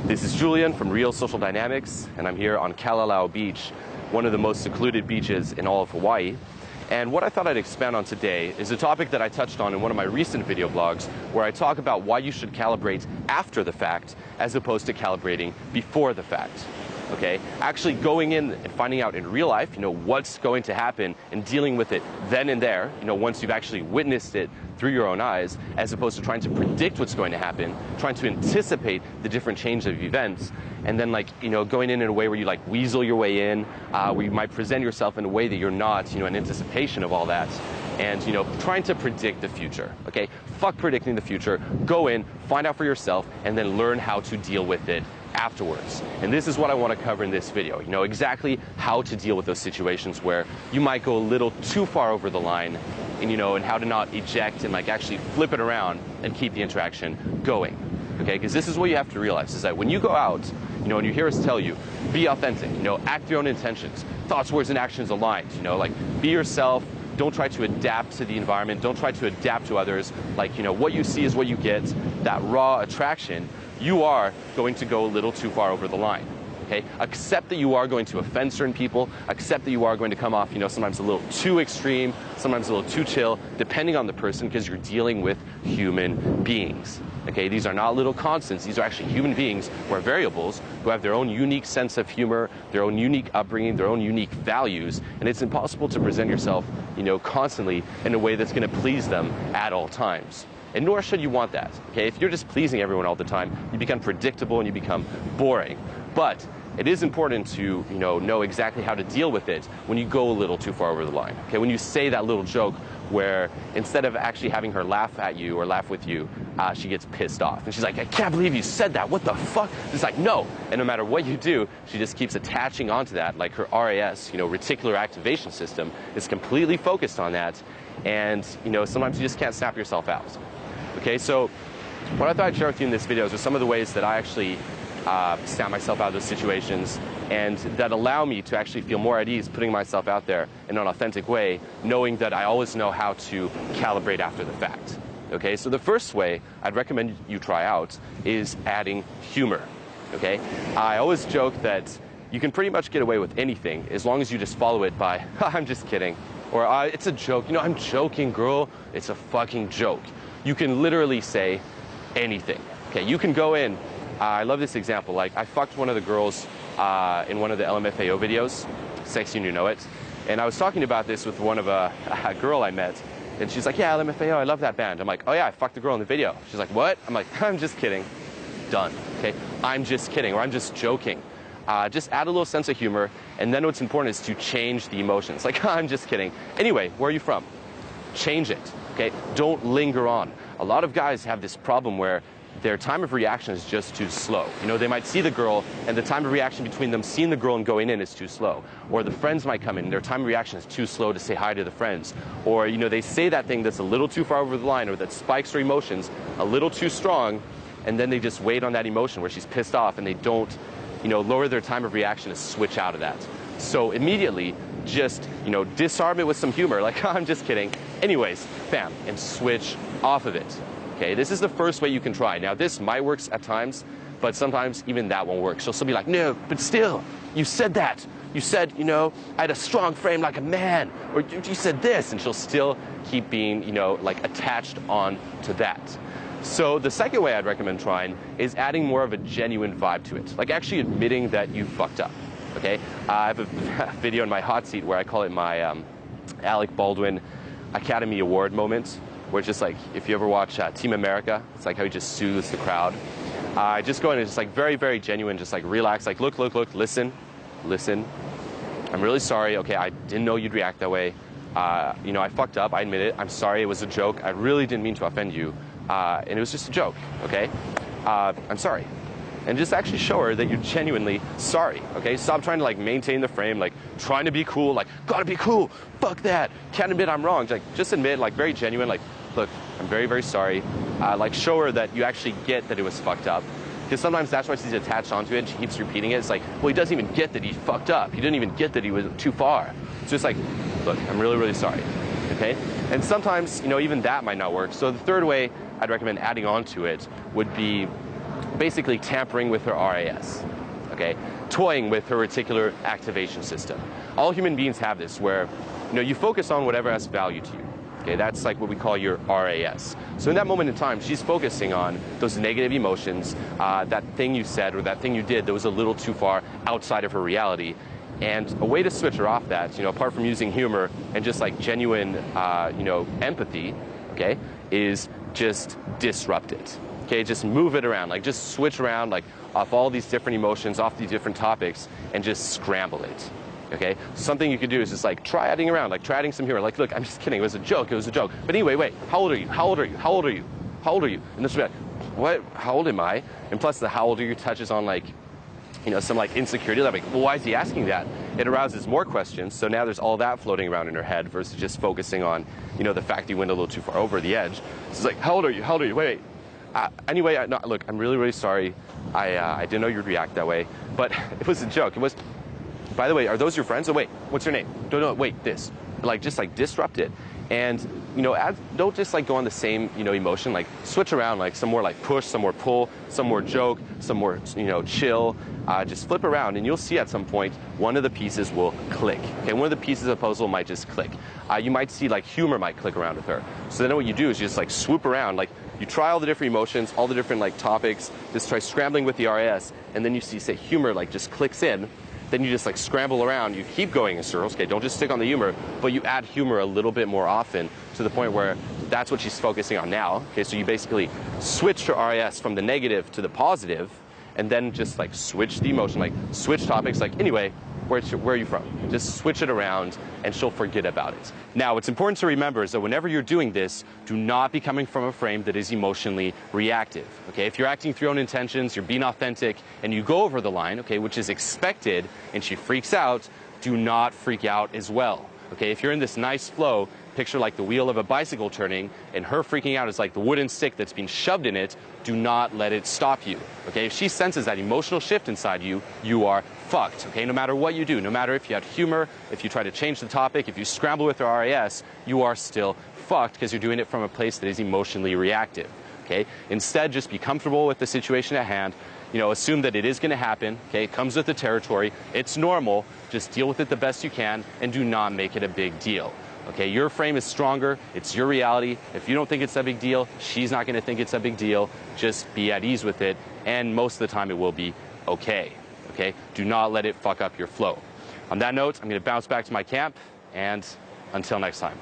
This is Julian from Real Social Dynamics, and I'm here on Kalalau Beach, one of the most secluded beaches in all of Hawaii. And what I thought I'd expand on today is a topic that I touched on in one of my recent video blogs, where I talk about why you should calibrate after the fact as opposed to calibrating before the fact. Okay, actually going in and finding out in real life, what's going to happen and dealing with it then and there, once you've actually witnessed it through your own eyes, as opposed to trying to predict what's going to happen, trying to anticipate the different change of events, and then going in a way where you weasel your way in, where you might present yourself in a way that you're not, in anticipation of all that, and trying to predict the future. Okay, fuck predicting the future. Go in, find out for yourself, and then learn how to deal with it afterwards. And this is what I want to cover in this video. Exactly how to deal with those situations where you might go a little too far over the line, and how to not eject and actually flip it around and keep the interaction going. Okay, because this is what you have to realize, is that when you go out, and you hear us tell you, be authentic, act your own intentions, thoughts, words, and actions aligned, be yourself. Don't try to adapt to the environment. Don't try to adapt to others. What you see is what you get. That raw attraction, you are going to go a little too far over the line. Okay? Accept that you are going to offend certain people. Accept that you are going to come off, sometimes a little too extreme, sometimes a little too chill, depending on the person, because you're dealing with human beings. Okay? These are not little constants. These are actually human beings who are variables, who have their own unique sense of humor, their own unique upbringing, their own unique values, and it's impossible to present yourself, constantly in a way that's going to please them at all times. And nor should you want that. Okay? If you're just pleasing everyone all the time, you become predictable and you become boring. But it is important to know exactly how to deal with it when you go a little too far over the line. Okay? When you say that little joke where instead of actually having her laugh at you or laugh with you, she gets pissed off. And she's like, I can't believe you said that. What the fuck? It's like, no. And no matter what you do, she just keeps attaching onto that. Like her RAS, reticular activation system, is completely focused on that. And, sometimes you just can't snap yourself out. Okay, so what I thought I'd share with you in this video is just some of the ways that I actually snap myself out of those situations, and that allow me to actually feel more at ease putting myself out there in an authentic way, knowing that I always know how to calibrate after the fact. Okay, so the first way I'd recommend you try out is adding humor. Okay, I always joke that you can pretty much get away with anything as long as you just follow it by, I'm just kidding, or it's a joke, I'm joking, girl, it's a fucking joke. You can literally say anything. Okay, you can go in. I love this example. I fucked one of the girls in one of the LMFAO videos, Sexy and You Know It. And I was talking about this with one of a girl I met. And she's like, yeah, LMFAO, I love that band. I'm like, oh yeah, I fucked the girl in the video. She's like, what? I'm like, I'm just kidding. Done. Okay, I'm just kidding, or I'm just joking. Just add a little sense of humor. And then what's important is to change the emotions. Like, I'm just kidding. Anyway, where are you from? Change it. Okay, don't linger on. A lot of guys have this problem where their time of reaction is just too slow. They might see the girl, and the time of reaction between them seeing the girl and going in is too slow. Or the friends might come in, and their time of reaction is too slow to say hi to the friends. Or, they say that thing that's a little too far over the line, or that spikes their emotions a little too strong, and then they just wait on that emotion where she's pissed off, and they don't, lower their time of reaction to switch out of that. So immediately, just, disarm it with some humor, like, I'm just kidding. Anyways, bam, and switch off of it. Okay, this is the first way you can try. Now, this might work at times, but sometimes even that won't work. She'll still be like, no, but still, you said that. You said, I had a strong frame like a man, or you said this, and she'll still keep being, attached on to that. So the second way I'd recommend trying is adding more of a genuine vibe to it, like actually admitting that you fucked up. Okay, I have a video in my hot seat where I call it my Alec Baldwin Academy Award moment, where it's just like, if you ever watch Team America, it's like how he just soothes the crowd. I just go in and just very, very genuine, just relax, look, listen. I'm really sorry. Okay, I didn't know you'd react that way. I fucked up. I admit it. I'm sorry. It was a joke. I really didn't mean to offend you, and it was just a joke. Okay, I'm sorry. And just actually show her that you're genuinely sorry, okay? Stop trying to maintain the frame, trying to be cool, gotta be cool, fuck that, can't admit I'm wrong. Just admit, very genuine, look, I'm very, very sorry. Show her that you actually get that it was fucked up. Because sometimes that's why she's attached onto it and she keeps repeating it. It's like, well, he doesn't even get that he fucked up. He didn't even get that he was too far. So it's like, look, I'm really, really sorry, okay? And sometimes, even that might not work. So the third way I'd recommend adding on to it would be basically tampering with her RAS, okay? Toying with her reticular activation system. All human beings have this where, you focus on whatever has value to you. Okay, that's like what we call your RAS. So in that moment in time, she's focusing on those negative emotions, that thing you said or that thing you did that was a little too far outside of her reality. And a way to switch her off that, apart from using humor and just like genuine, empathy, okay, is just disrupt it. Okay, just move it around, like just switch around, like off all these different emotions, off these different topics, and just scramble it. Okay, something you could do is just like try adding around, like try adding some humor. Like, look, I'm just kidding. It was a joke. It was a joke. But anyway, wait. How old are you? How old are you? How old are you? How old are you? And this would be like, what? How old am I? And plus, the how old are you touches on like, some like insecurity. Like, well, why is he asking that? It arouses more questions. So now there's all that floating around in her head versus just focusing on, the fact you went a little too far over the edge. So it's like, how old are you? How old are you? Wait. Anyway, no, look, I'm really, really sorry. I didn't know you'd react that way, but it was a joke. It was. By the way, are those your friends? Oh, wait, what's your name? No, wait, this. Like, just like disrupt it. And, don't just like go on the same, emotion, like switch around, like some more like push, some more pull, some more joke, some more, chill. Just flip around and you'll see at some point one of the pieces will click. Okay, one of the pieces of the puzzle might just click. You might see like humor might click around with her. So then what you do is you just like swoop around, like you try all the different emotions, all the different like topics, just try scrambling with the RAS, and then you see, say, humor like just clicks in. Then you just like scramble around, you keep going in circles, okay, don't just stick on the humor, but you add humor a little bit more often to the point where that's what she's focusing on now. Okay, so you basically switch her RAS from the negative to the positive, and then just like switch the emotion, like switch topics, like anyway, where are you from? Just switch it around and she'll forget about it. Now, what's important to remember is that whenever you're doing this, do not be coming from a frame that is emotionally reactive. Okay, if you're acting through your own intentions, you're being authentic, and you go over the line, okay, which is expected, and she freaks out, do not freak out as well. Okay, if you're in this nice flow, picture like the wheel of a bicycle turning, and her freaking out is like the wooden stick that's being shoved in it, do not let it stop you. Okay, if she senses that emotional shift inside you, you are fucked, okay? No matter what you do, no matter if you add humor, if you try to change the topic, if you scramble with your RAS, you are still fucked because you're doing it from a place that is emotionally reactive, okay? Instead, just be comfortable with the situation at hand. Assume that it is going to happen, okay? It comes with the territory. It's normal. Just deal with it the best you can and do not make it a big deal. Okay, your frame is stronger. It's your reality. If you don't think it's a big deal, she's not going to think it's a big deal. Just be at ease with it, and most of the time it will be okay. Okay, do not let it fuck up your flow. On that note, I'm going to bounce back to my camp, and until next time.